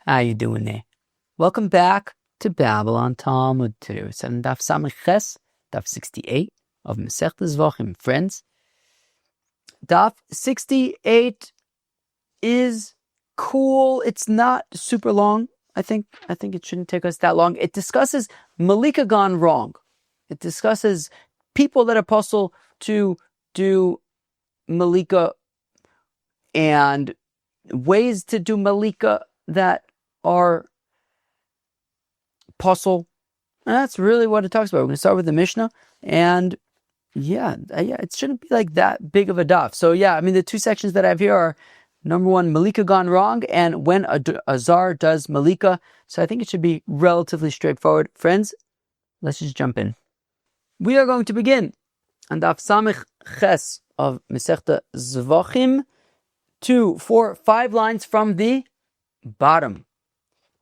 How you doing there? Welcome back to Babble on Talmud. Today we're studying Daf Samech Ches, Daf 68 of Masechta Zevachim. Friends, Daf 68 is cool. It's not super long. I think it shouldn't take us that long. It discusses Melikah gone wrong. It discusses people that are puzzled to do Melikah and ways to do Melikah that are puzzle. And that's really what it talks about. We're going to start with the Mishnah, and it shouldn't be like that big of a daf. So the two sections that I have here are number one, Melikah gone wrong, and when a zar does Melikah. So I think it should be relatively straightforward. Friends, let's just jump in. We are going to begin on Daf Samech Ches of Masechta Zevachim, 2, 4, 5 lines from the bottom.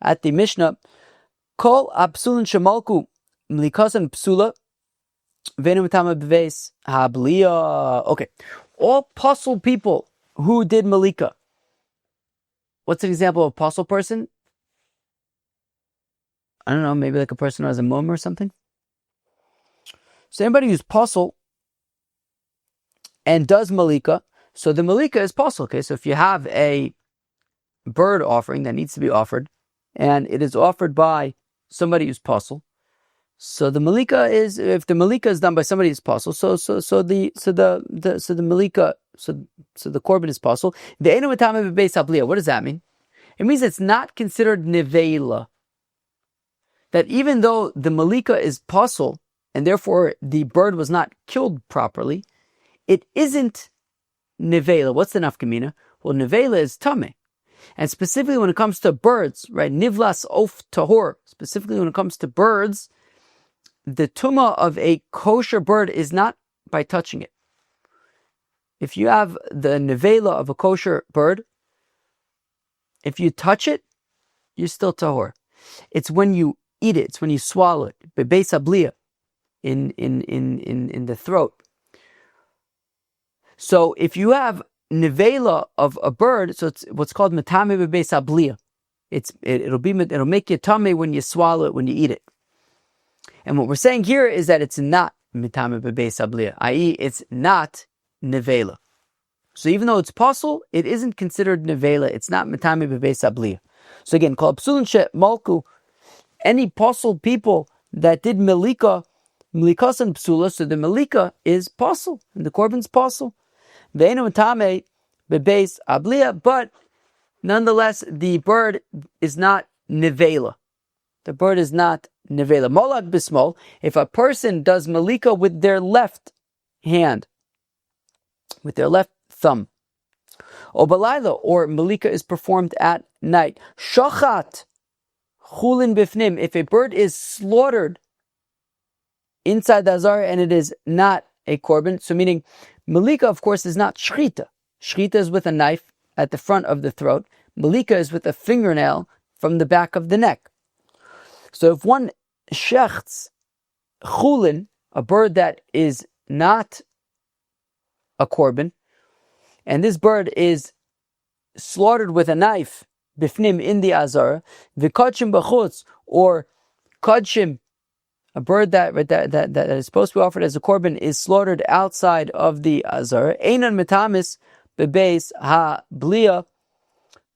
At the Mishnah, Kol apsulin shemalku mlikasan psula venu matama beves habliya. Okay, all puzzle people who did Melikah. What's an example of a puzzle person? I don't know, maybe like a person who has a mum or something. So anybody who's puzzle and does Melikah, so the Melikah is puzzle. Okay, so if you have a bird offering that needs to be offered, and it is offered by somebody who's puzzle, so the Melikah is, if the Melikah is done by somebody who's puzzle, so the Melikah, so the korban is puzzle. What does that mean? It means it's not considered nevela. That even though the Melikah is puzzle, and therefore the bird was not killed properly, it isn't nevela. What's the nafkamina? Well, nevela is tameh. And specifically when it comes to birds, right? Nivlas of tahor. Specifically when it comes to birds, the tumah of a kosher bird is not by touching it. If you have the nevela of a kosher bird, if you touch it, you're still tahor. It's when you eat it, it's when you swallow it. Bebeis habliya, in the throat. So if you have nevela of a bird, so it's what's called metame bebeis habliya. It'll make you tummy when you swallow it, when you eat it. And what we're saying here is that it's not metame bebeis habliya, i.e., it's not nevela. So even though it's puzzle, it isn't considered nevela. It's not metame bebeis habliya. So again, kol psulin she malku, any puzzle people that did Melikah and psula, so the Melikah is puzzle, and the korban's puzzle. Ve'enu metame bebeis habliya, but nonetheless, the bird is not nevela. The bird is not nevela. Molad bismol, if a person does Melikah with their left hand, with their left thumb, or balayla, or Melikah is performed at night. Shochat chulin bifnim, if a bird is slaughtered inside the azar and it is not a korban, so meaning Melikah, of course, is not shchita. Shchita is with a knife at the front of the throat. Melikah is with a fingernail from the back of the neck. So if one shechts chulin, a bird that is not a korban, and this bird is slaughtered with a knife, bifnim, in the azar, v'kadshim b'chutz, or kadshim, a bird that is supposed to be offered as a korban, is slaughtered outside of the azar, einan metamis bebeis habliya,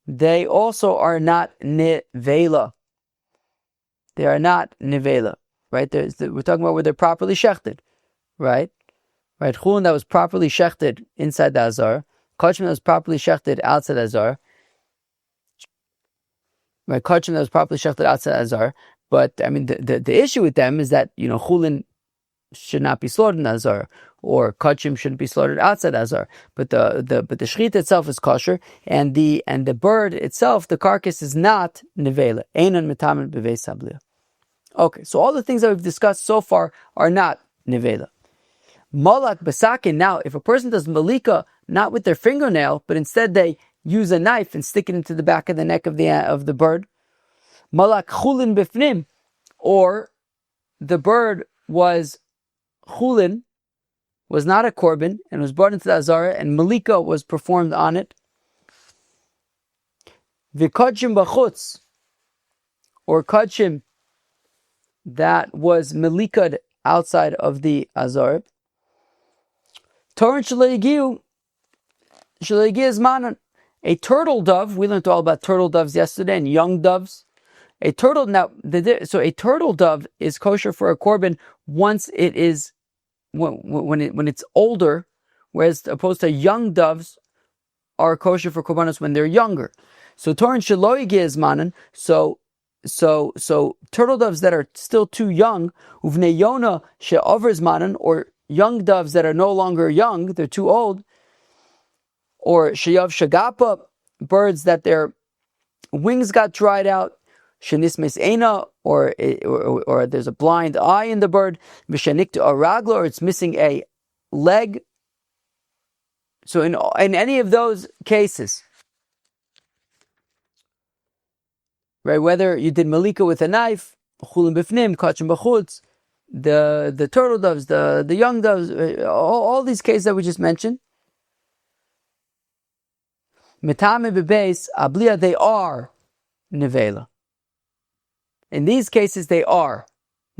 they also are not nevela. They are not nevela, right? We're talking about where they're properly shechted, right? Right, chulin that was properly shechted inside the azar, kadshim that was properly shechted outside the azar, right? Kadshim that was properly shechted outside the azar. But the issue with them is that chulin should not be slaughtered in the azar, or kadshim shouldn't be slaughtered outside the azar. But the shechita itself is kosher, and the bird itself, the carcass, is not nevela. Einan metamen bebeis habliya. Okay, so all the things that we've discussed so far are not nevela. Malak basakin. Now, if a person does Melikah not with their fingernail, but instead they use a knife and stick it into the back of the neck of the bird, malak chulin bifnim, or the bird was chulin, was not a korban, and was brought into the azara, and Melikah was performed on it. V'kodshim b'chutz, or Kachim that was Melikah outside of the Azar. Torin Shalayigiu is Manan. A turtle dove, we learned all about turtle doves yesterday and young doves. A turtle dove is kosher for a korban once it is when it's older, whereas opposed to young doves are kosher for korbanos when they're younger. So Torin Shaloigi is manan. So turtle doves that are still too young, uvnei yona she'over is manan, or young doves that are no longer young, they're too old, or sheyav shagapa, birds that their wings got dried out, shenismes ena, or there's a blind eye in the bird, v'shanikta aragla, or it's missing a leg. So in any of those cases, right, whether you did Melikah with a knife, chulim b'fnim, kachim b'chutz, the turtle doves, the young doves, all these cases that we just mentioned, metame b'beis abliya, they are nevela. In these cases, they are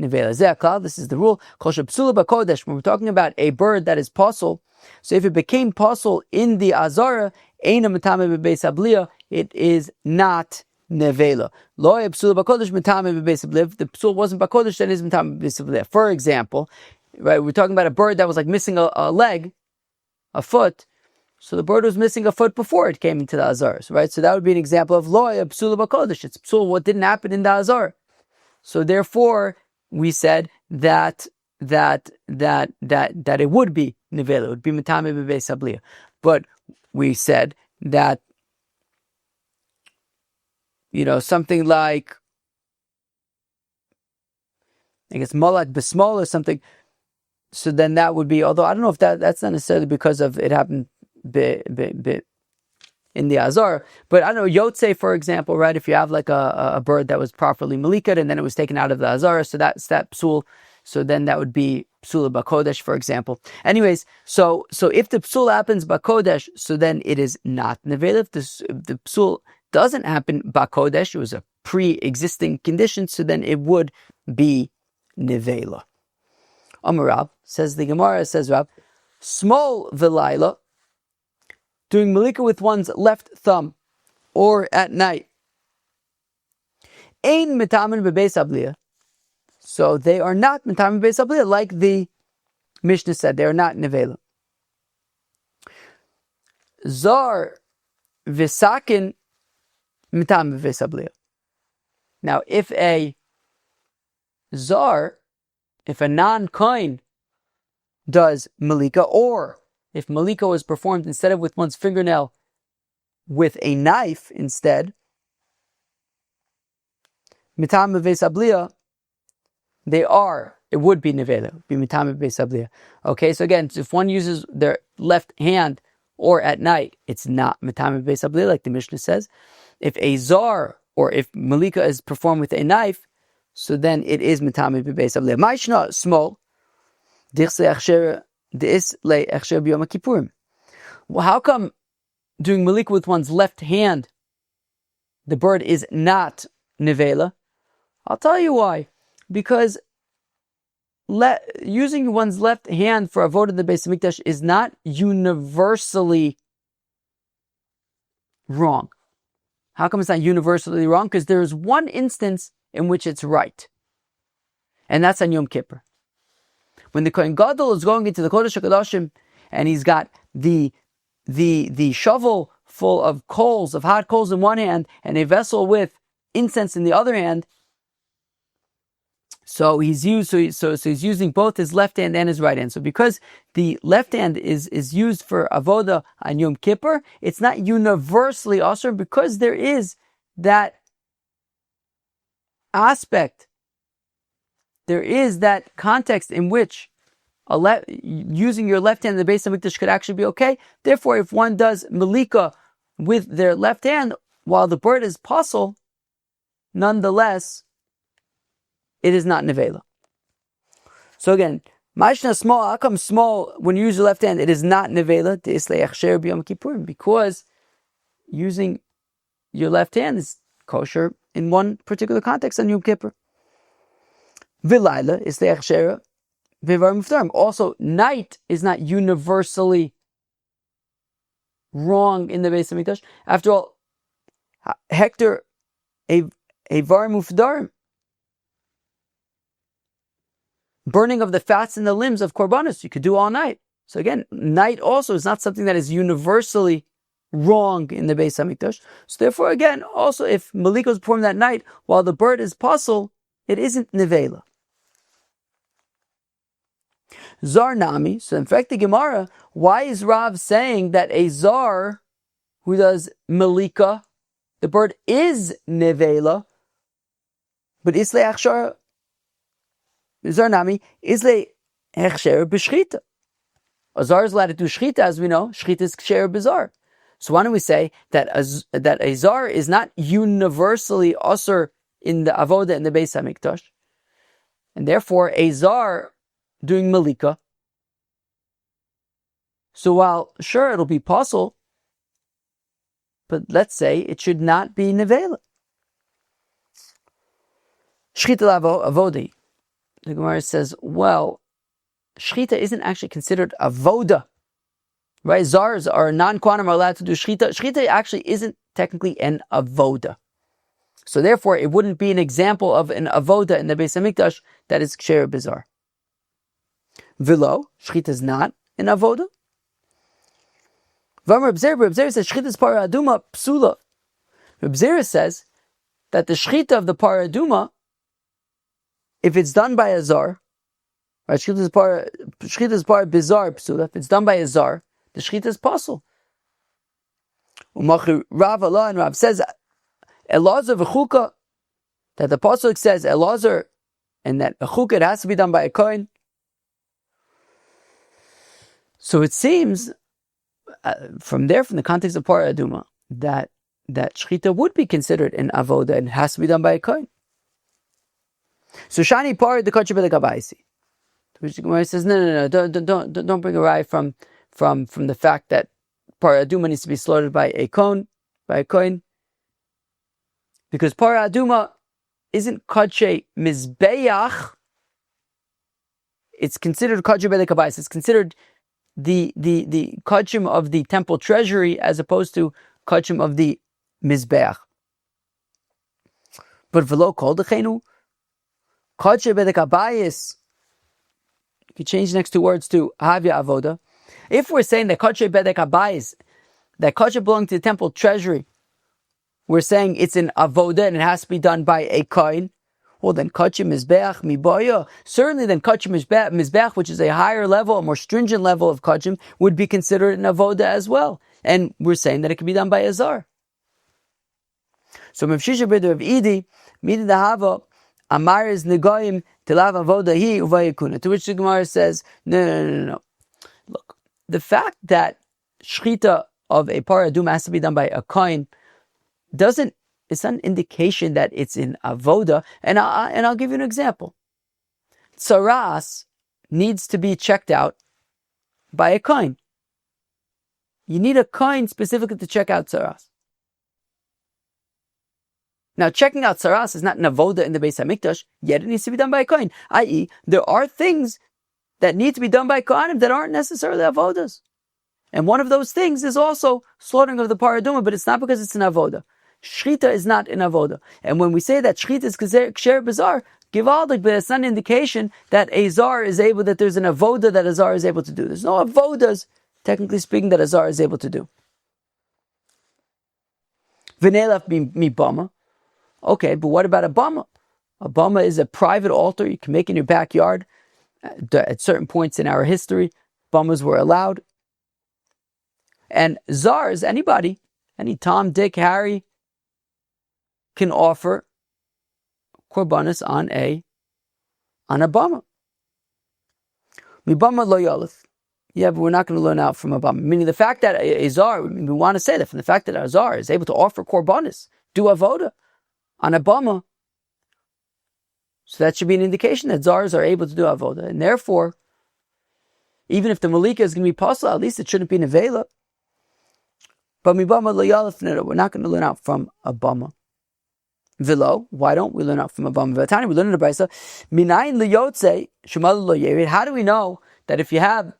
nevela. This is the rule. Kol shepsula b'kodesh. When we're talking about a bird that is pasul, so if it became pasul in the azara, eina metame b'beis abliya, it is not nevela. Lo psula b'kodesh metame b'beis abliya. If the psul wasn't b'kodesh, then it is metame b'beis abliya. For example, right, we're talking about a bird that was like missing a leg, a foot. So the bird was missing a foot before it came into the azara, right? So that would be an example of lo psula b'kodesh. It's psul what didn't happen in the azara. So therefore, we said that it would be nevela, it would be metame b'beis abliya. But we said that, something like, I guess, malak b'smol or something. So then that would be, although I don't know if that's not necessarily because of it happened in the azar, but I don't know, yotze, for example, right? If you have like a bird that was properly malikad and then it was taken out of the azar, so that's that psul. So then that would be psula b'kodesh, for example. Anyways, so if the psul happens b'kodesh, so then it is not nevela. If the psul doesn't happen b'kodesh, it was a pre-existing condition, so then it would be nevela. Amar Rab, says the Gemara, says Rab, small v'layla, doing Melikah with one's left thumb, or at night. Ein mitamin b'beis abliya. So they are not mitamin b'beis abliya, like the Mishnah said, they are not nevela. Zar v'sakin mitamin b'beis abliya. Now, if a non-kohen does Melikah, or if Melikah was performed instead of with one's fingernail, with a knife instead, mitam b'beis abliya, it would be nevela, be mitam b'beis abliya. Okay, so again, if one uses their left hand or at night, it's not mitam b'beis abliya, like the Mishnah says. If a zar, or if Melikah is performed with a knife, so then it is mitam b'beis abliya. Ma'ishna small. Well, how come doing Melikah with one's left hand, the bird is not nevela? I'll tell you why. Because using one's left hand for avodah the Beis Hamikdash is not universally wrong. How come it's not universally wrong? Because there is one instance in which it's right, and that's on Yom Kippur. When the Kohen Gadol is going into the Kodesh HaKadoshim and he's got the shovel full of coals, of hot coals in one hand, and a vessel with incense in the other hand, so he's using both his left hand and his right hand. So because the left hand is used for avodah on Yom Kippur, it's not universally asur, because there is that aspect. There is that context in which using your left hand in the Beis Hamikdash could actually be okay. Therefore, if one does Melikah with their left hand while the bird is pasul, nonetheless, it is not nevela. So again, Ma'ishna small, how come small, when you use your left hand, it is not nevela? Because using your left hand is kosher in one particular context on Yom Kippur. Vilayla is the Echshera, Vivarim Muftarim. Also, night is not universally wrong in the Beis Hamikdash. After all, Hector, a Varim Muftarim, burning of the fats in the limbs of Korbanos, you could do all night. So again, night also is not something that is universally wrong in the Beis Hamikdash. So therefore, again, also if Melikah was performed that night while the bird is puzzle, it isn't nevela. Zar Nami. So in fact, the Gemara, why is Rav saying that a Zar who does Melikah, the bird is nevela, but Isle Achshar, Zar Nami, Isle Achshar b'shchita. A Zar is allowed to do shchita, as we know. Shchita is ksher b'zar. So why don't we say that a Zar is not universally usher in the avoda in the Beis Hamikdash, and therefore a Zar doing Melikah. So while sure it'll be possible, but let's say it should not be nevela. Shchita lavo avodi. The Gemara says, well, shchita isn't actually considered avoda. Right? Zars are non-quantum are allowed to do shchita. Shchita actually isn't technically an avoda. So therefore, it wouldn't be an example of an avoda in the Beis Hamikdash that is ksher bizar. Vilo, shchita is not an avoda. Reb Zera says shchita is para aduma psula. Reb Zera says that the shchita of the para aduma, if it's done by a zar, right? Shchita is para bizar psula. If it's done by a zar, the shchita is possible. Rav Allah and Rav says Elazar v'chuka, that the pasuk says Elazar, and that a chuka it has to be done by a kohen. So it seems from the context of Parah Aduma, that shchita would be considered an avoda and has to be done by a kohen. So Shani Parah the Kachib B'Lekabaisi, which the Gemara says no, don't bring a rye from the fact that Parah Aduma needs to be slaughtered by a kohen, because Parah Aduma isn't Kache Mizbeach. It's considered Kachib B'Lekabaisi. It's considered the kachim of the temple treasury as opposed to kachim of the mizbeach. But v'lo kol dechenu kachim bedekabayis. You can change the next two words to havya avoda. If we're saying that kachim bedekabayis, that kachim belong to the temple treasury, we're saying it's an avoda and it has to be done by a kohen. Well, then kachim mizbeach mibaya. Certainly, then kachim mizbeach, which is a higher level, a more stringent level of kachim, would be considered an avoda as well. And we're saying that it can be done by a zar. So Mevshisha B'Rav Idi Mida Dahava Amar is Negoyim Tilav Avoda Hi Uvayikuna. To which the Gemara says, no. Look, the fact that shchita of a parah aduma has to be done by a kohen it's not an indication that it's in avoda. And I'll give you an example. Tsaras needs to be checked out by a kohen. You need a kohen specifically to check out tsaras. Now, checking out tsaras is not an avoda in the Beis Hamikdash, yet it needs to be done by a kohen. I.e., there are things that need to be done by kohanim that aren't necessarily avodas. And one of those things is also slaughtering of the parah aduma, but it's not because it's an avoda. Shchita is not an avoda. And when we say that shchita is ksher bizar, givaldik, but it's not an indication that a zar is able, that there's an avoda that a zar is able to do. There's no avodas, technically speaking, that a zar is able to do. V'neilaf mi bama. Okay, but what about a bama? A bama is a private altar you can make in your backyard. At certain points in our history, bamas were allowed. And zars, anybody, any Tom, Dick, Harry, can offer korbanos on a bama. Mi bama lo yalif. Yeah, but we're not going to learn out from a bama. Meaning the fact that a zar, we want to say that from the fact that a zar is able to offer korbanos, do avoda on a bama, so that should be an indication that zars are able to do avoda, and therefore, even if the Melikah is going to be possible, at least it shouldn't be nevela. But mi bama lo yalif, no, we're not going to learn out from a bama. Vilo, why don't we learn out from Abam Vatani? We learn in the Brisa, Minayin liyotze Shemal lo yerid. How do we know that if you have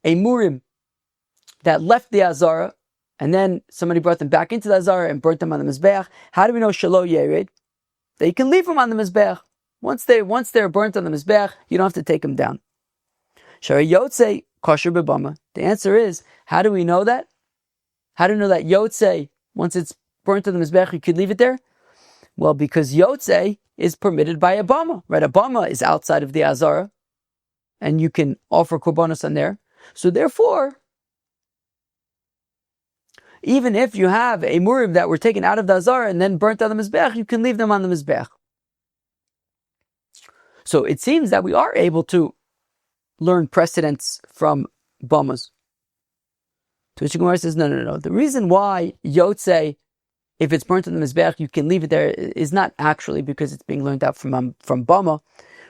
a murim that left the Azara and then somebody brought them back into the Azara and burnt them on the Mizbeach, how do we know Shalo yerid? That you can leave them on the Mizbeach. Once they're burnt on the Mizbeach, you don't have to take them down. Shari Yotze kosher bebama. The answer is, how do we know that? How do we know that Yotze, once it's burnt on the Mizbeach, you could leave it there? Well, because Yotze is permitted by Abama, right? Abama is outside of the Azara, and you can offer korbanos on there. So therefore, even if you have a murim that were taken out of the Azara and then burnt on the Mizbeach, you can leave them on the Mizbeach. So it seems that we are able to learn precedents from Bamas. To which Gemara says, no. The reason why Yotze, if it's burnt on the Mizbeach, you can leave it there, is not actually because it's being learned out from Bama.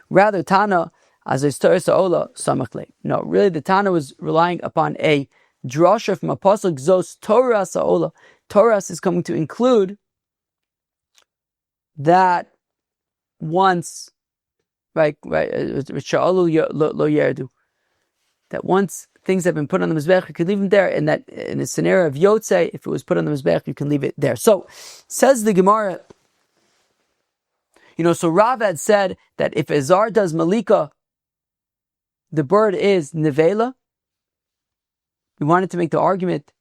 Rather, Tana, as a Ola, Samachle. No, really the Tana was relying upon a drasha from a pasuk Zos Torah Sa'ola. Torah is coming to include that once, right, that once things have been put on the Mizbech, you can leave them there, and that in a scenario of Yotze, if it was put on the Mizbech, you can leave it there. So, says the Gemara, so Rav had said that if a Zar does Melikah, the bird is Nevela. We wanted to make the argument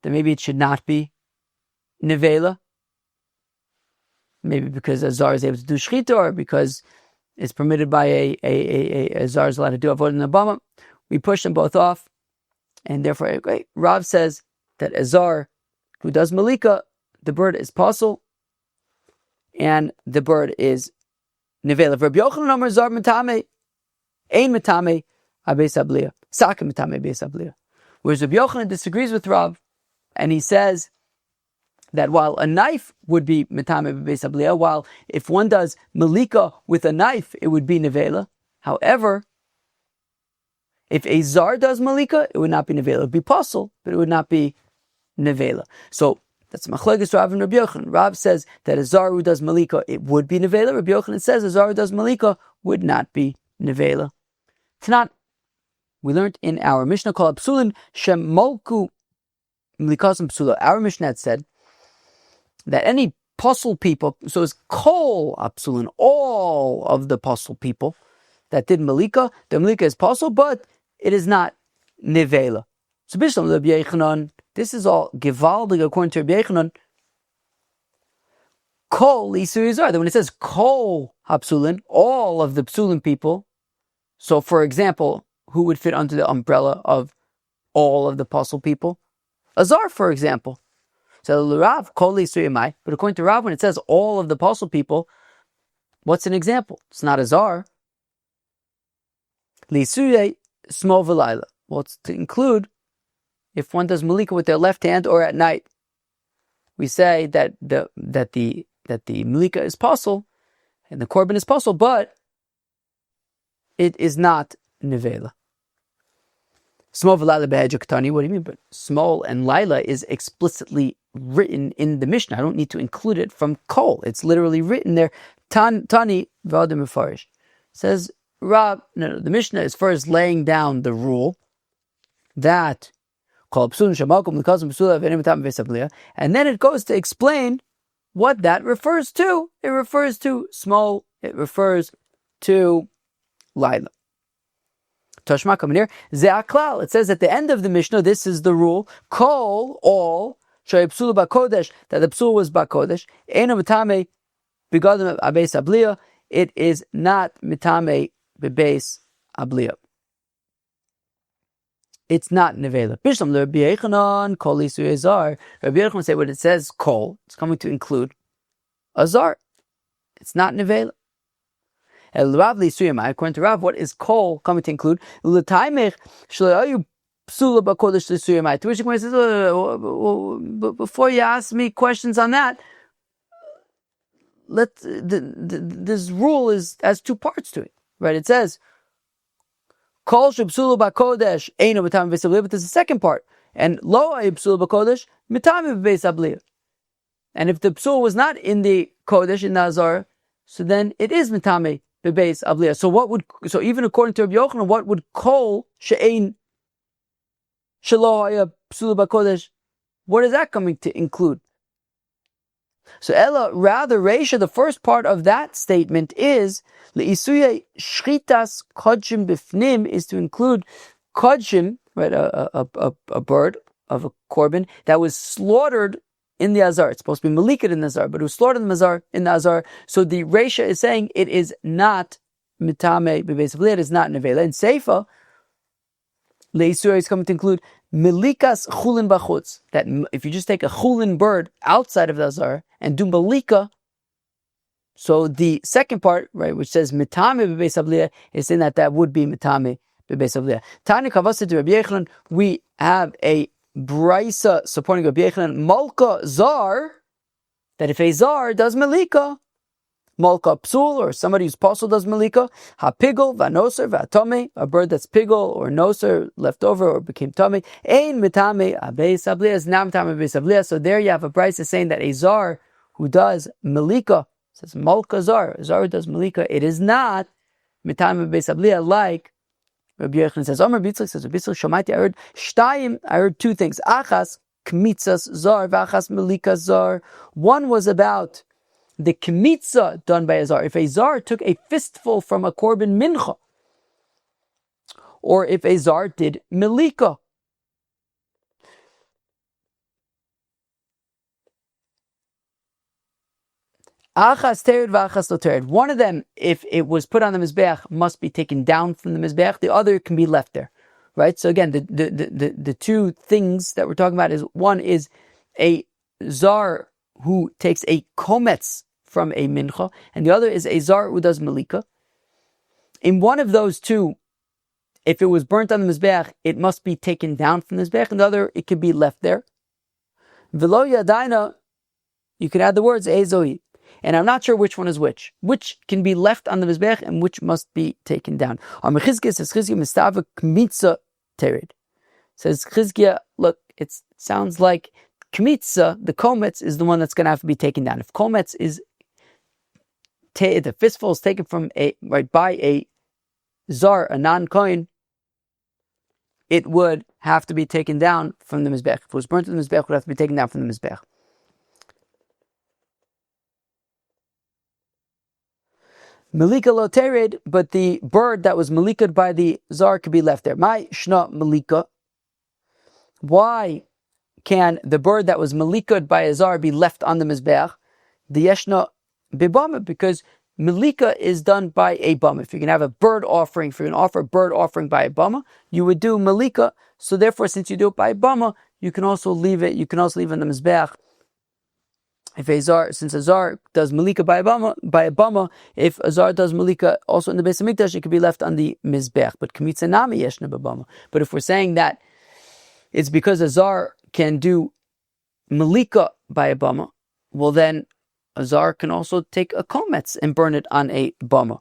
that maybe it should not be Nevela. Maybe because a Zar is able to do Shchita, or because it's permitted by a Zar is allowed to do Avodah in the Bama. We push them both off, and therefore, Rav says that a Zar who does Melikah, the bird is Pasul, and the bird is Nevela. Rabbi Yochanan Amar Zar Metame, Ein Metame, Abeis Abliya, Saka Metame Abeis Abliya. Whereas Rabbi Yochanan disagrees with Rav, and he says that while a knife would be Metame Abeis Abliya, while if one does Melikah with a knife, it would be Nevela. However, if a Zar does Melikah, it would not be Nevela. It would be Pasul, but it would not be Nevela. So, that's Machlekes Rav and Rabbi Yochanan. Rav says that a Zar who does Melikah, it would be Nevela. Rabbi Yochanan says a Zar who does Melikah would not be Nevela. It's not. We learned in our Mishnah called Psulin Shem Molku Melikasim Psula. Our Mishnah had said that any Pasul people, so it's Kol Apsulin, all of the Pasul people that did Melikah, the Melikah is Pasul, but it is not Nevela. So Bishlam Rabbi Yochanan, this is all Givaldig according to Rabbi Yochanan. Kol Isur Zar. That when it says Kol Hapsulin, all of the Psulin people. So, for example, who would fit under the umbrella of all of the Pasul people? A Zar, for example. So Rav Kol Isur Yamai. But according to Rav, when it says all of the Pasul people, what's an example? It's not a Zar. L'Isur Small V'Laila. Well, it's to include if one does Melikah with their left hand or at night. We say that the Melikah is Pasul and the Korban is Pasul, but it is not Nevela. Small V'Laila B'Hedja. What do you mean? But small and Laila is explicitly written in the Mishnah. I don't need to include it from Kol. It's literally written there. Tani V'Adam Mefarish. Says Rav, no, the Mishnah is first laying down the rule that and then it goes to explain what that refers to. It refers to small, it refers to Laila. Tashma coming here. Ze'aklal. It says at the end of the Mishnah, this is the rule. Kol, all, shayipsul bakodesh, that the psul was bakodesh. Eno mitame bigadim abeis abliya. It is not mitame bebeis abliya. It's not nevela. Bishlam Rabbi Yochanan kol isur azar. Rabbi Yochanan say when it says kol, it's coming to include azar. It's not nevela. El Rav Lisuyamai, according to Rav, what is kol coming to include? L'taimech shloyayu psula bakodesh Lisuyamai. To which he says, before you ask me questions on that, this rule has two parts to it, right? It says kol shepsula bakodesh eino b'tamim beis abliya, but there's a second part, and lo psula bakodesh mitamim beis abliya. And if the psul was not in the kodesh in the azar, so then it is mitame bebeis abliya. So even according to Rabbi Yochanan, what would kol she'ein shelo haya psula b'kodesh? What is that coming to include? So Ella, rather, Reisha, the first part of that statement is le'isuye shchitas kodshim bifnim, is to include kodshim, right, a bird of a korban that was slaughtered in the azar. It's supposed to be Melikah in the azar, but it was slaughtered in the azar. So the Reisha is saying it is not mitame bebeis avliya, it is not nevela. And Seifa, le'isuye is coming to include Melikas chulin bachutz, that if you just take a chulin bird outside of the azar and do Melikah, so the second part, right, which says mitame bebeis avliya, is saying that would be mitame bebeis avliya. Tani kavasa to Rabbi Yochanan, we have a brisa supporting Rabbi Yochanan, malka zar, that if a zar does Melikah, malka psul, or somebody who's possible does Melikah, ha-pigel, va-noser, va-tome, a bird that's pigel or noser, left over or became tome, ein mitame abeis avliya, is not mitame abeis avliya. So there you have a brisa saying that a zar who does Melikah, says malka zar, a zar who does Melikah, it is not mitame abeis avliya, like Rabbi Yochanan says. Amar Bitzlik says, Bitzlik Shomaiti, I heard two things. Achas kmitzas zar, v'achas Melikah zar. One was about the kmitza done by a zar. If a zar took a fistful from a korban mincha, or if a zar did Melikah. Achas tered v'achas lo tered. One of them, if it was put on the mizbeach, must be taken down from the mizbeach. The other can be left there, right? So again, the two things that we're talking about is, one is a zar who takes a kometz from a mincha, and the other is a zar who does Melikah. In one of those two, if it was burnt on the mizbeach, it must be taken down from the mizbeach, and the other, it could be left there. V'lo yadaina, you could add the words ezoi. And I'm not sure which one is which can be left on the mizbech and which must be taken down. Chizkiah says, Chizkiah mistava kmitza tered. Says Chizkiah, look, it sounds like kmitza, the kometz, is the one that's going to have to be taken down. If kometz is the fistful is taken from by a zar, a non-kohen, it would have to be taken down from the mizbech. If it was burnt in the mizbech, it would have to be taken down from the mizbech. Melikah lo tered, but the bird that was Melikah by the zar could be left there. My shna Melikah. Why can the bird that was Melikah by a zar be left on the mizbeach? The yeshna bibama, because Melikah is done by a bama. If you can have a bird offering, if you're going to offer a bird offering by a bama, you would do Melikah. So therefore, since you do it by a bama, you can also leave it. You can also leave it on the mizbeach. If a zar, since a zar does Melikah by a bama, if a zar does Melikah also in the Beis Hamikdash, it could be left on the mizbech. But kmitza nami yeshna b'bama. But if we're saying that it's because a zar can do Melikah by a bama, well then a zar can also take a kometz and burn it on a bama.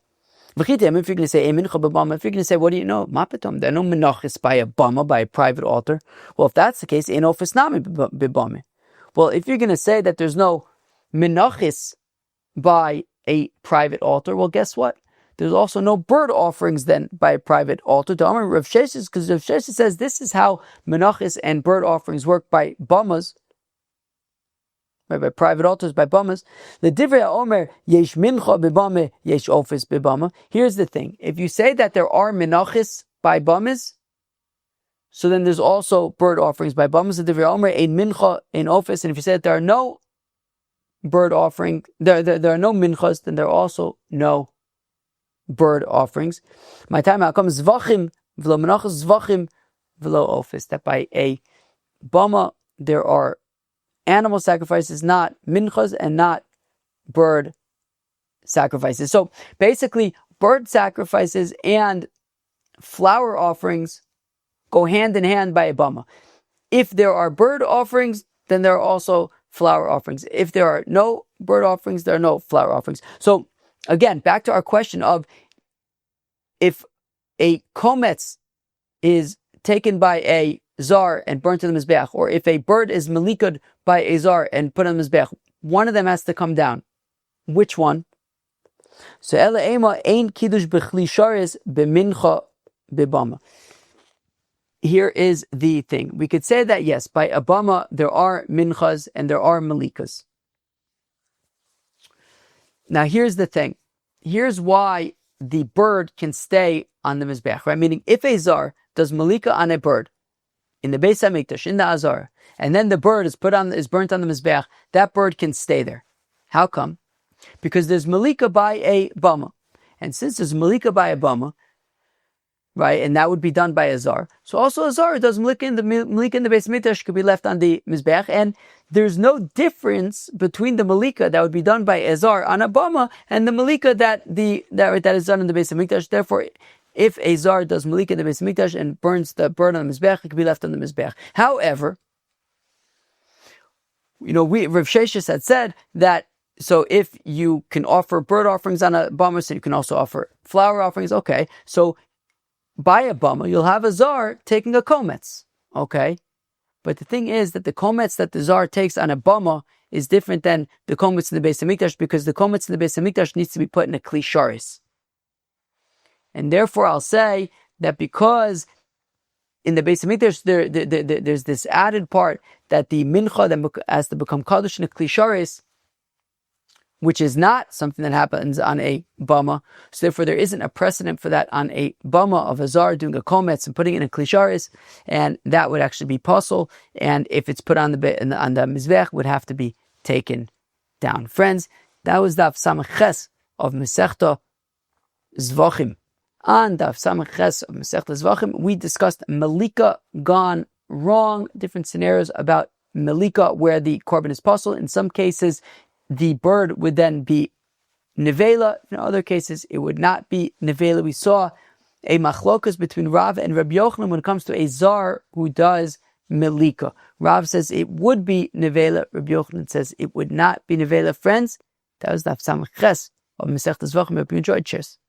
If you're going to say mincha b'bama, if you're going to say, what do you know? Mapetom, there are no menachis by a bama, by a private altar. Well, if that's the case, ein ofis nami b'bama. Well, if you're going to say that there's no menachis by a private altar, well, guess what? There's also no bird offerings then by a private altar. To Amar Rav Sheshes, because Rav Sheshes says this is how menachis and bird offerings work by bamas, right, by private altars, by bamas. The divrei Omer yesh mincha bebama yesh ofis bebama. Here's the thing: if you say that there are menachis by bamas, so then there's also bird offerings by bamas. The divrei Omer ein mincha ein ofis, and if you say that there are no bird offering, there are no minchas, then there are also no bird offerings. My time out comes zvachim v'lo menachas zvachim v'lo ofis. That by a bama there are animal sacrifices, not minchas, and not bird sacrifices. So basically, bird sacrifices and flower offerings go hand in hand by a bama. If there are bird offerings, then there are also flower offerings. If there are no bird offerings, there are no flower offerings. So again, back to our question of if a kometz is taken by a zar and burnt in the mizbeach, or if a bird is melikad by a zar and put on the mizbeach, one of them has to come down. Which one? So Ela Ema Ein Kiddush B'chli Sharis B'mincha B'bama. Here is the thing. We could say that yes, by Abama there are minchas and there are malikas. Now here's the thing. Here's why the bird can stay on the mizbech, right? Meaning, if a zar does malika on a bird in the Beis Hamikdash, in the Azar, and then the bird is burnt on the mizbech, that bird can stay there. How come? Because there's malika by a bama, and since there's malika by a bama, right, and that would be done by a zar. So also a zar does malika in the Beis Hamikdash could be left on the mizbech, and there's no difference between the malika that would be done by a zar on a bama and the malika that is done in the Beis Hamikdash. Therefore, if a zar does malika in the Beis Hamikdash and burns the bird on the mizbech, it could be left on the mizbech. However, Rav Sheshes had said that. So if you can offer bird offerings on a bama, so you can also offer flower offerings. Okay, so by a bama, you'll have a zar taking a kometz. Okay, but the thing is that the kometz that the zar takes on a bama is different than the kometz in the Beis Hamikdash, because the kometz in the Beis Hamikdash needs to be put in a kli sharis. And therefore, I'll say that because in the Beis Hamikdash there's this added part that the mincha that has to become kadosh in a kli sharis, which is not something that happens on a bama. So therefore, there isn't a precedent for that on a bama of a zar doing a kometz and putting it in a kli sharis, and that would actually be possible. And if it's put on the mizbech, would have to be taken down. Friends, that was Daf Samach Ches of Masechta Zevachim. On Daf Samach Ches of Masechta Zevachim, we discussed Melikah gone wrong, different scenarios about Melikah where the korban is possible. In some cases, the bird would then be nevela. In other cases, it would not be nevela. We saw a machlokas between Rav and Rabbi Yochanan when it comes to a zar who does Melikah. Rav says it would be nevela. Rabbi Yochanan says it would not be nevela. Friends, that was the Samach Ches of Masechta Zevachim. Hope you enjoyed. Cheers.